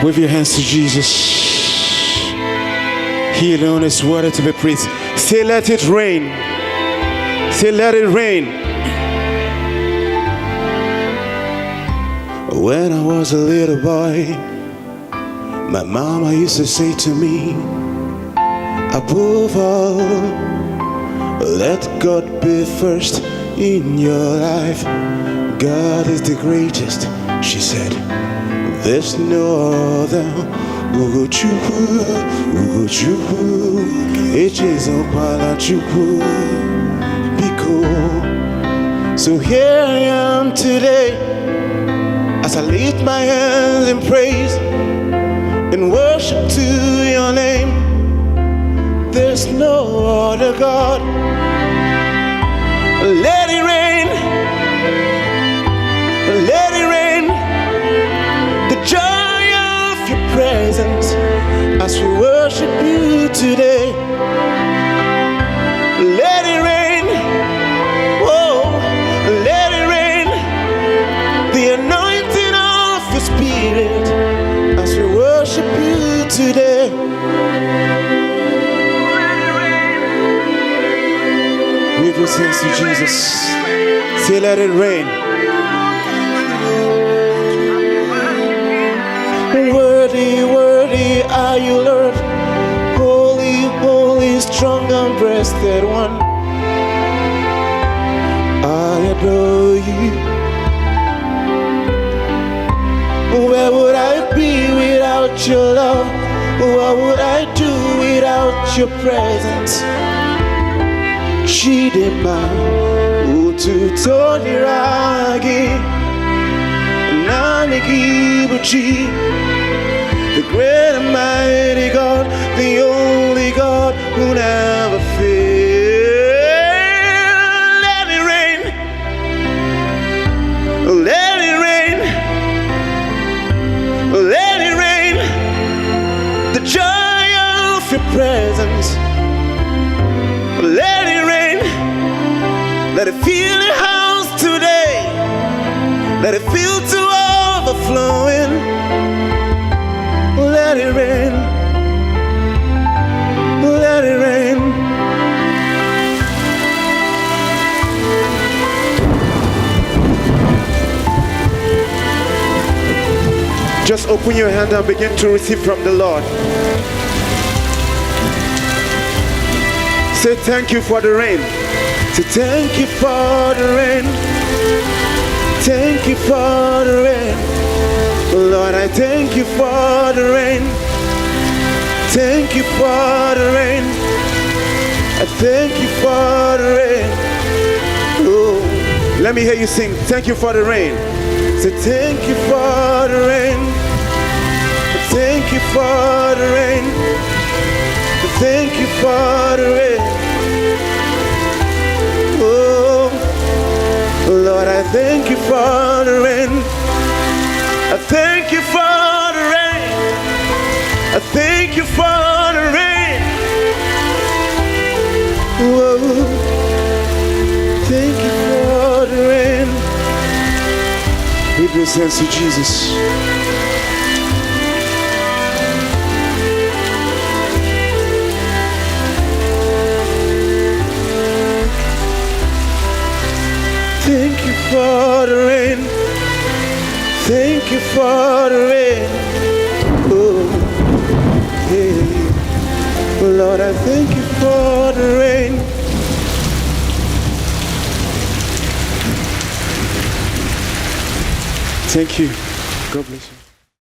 With your hands to Jesus. He alone is worthy to be praised. Say, let it rain. Say, let it rain. When I was a little boy, my mama used to say to me, above all, let God be first in your life. God is the greatest, she said. There's no other. Ugochukwu, Ugochukwu, Echezopalachukwu, Biko. So here I am today, as I lift my hands in praise and worship to your name. There's no other God. Let it rain. Let it rain. The joy of your presence as we worship you today. Let it rain. Oh, let it rain. The anointing of your spirit as we worship you today. We give thanks to Jesus. Say, let it rain. Worthy, worthy are you, Lord. Holy, holy, strong and breasted one. I adore you. Where would I be without your love? What would I do without your presence? Chidema, ututoniragi, Nanikibuchi, the great and mighty God, the only God who never fails. Let it rain, let it rain, let it rain, the joy of your presence. Let it rain, let it fill your house today, let it fill to overflowing. Let it rain, let it rain. Just open your hand and begin to receive from the Lord. Say thank you for the rain. Say thank you for the rain. Thank you for the rain. Lord, I thank you for the rain. Thank you for the rain. I thank you for the rain. Oh, let me hear you sing. Thank you for the rain. Say thank you for the rain. Thank you for the rain. Thank you for the rain. Oh, Lord, I thank you for the rain. I thank you for the rain. I thank you for the rain. Oh, thank you for the rain. We give thanks to Jesus. Thank you for the rain. Thank you for the rain. Oh, yeah. Lord, I thank you for the rain. Thank you. God bless you.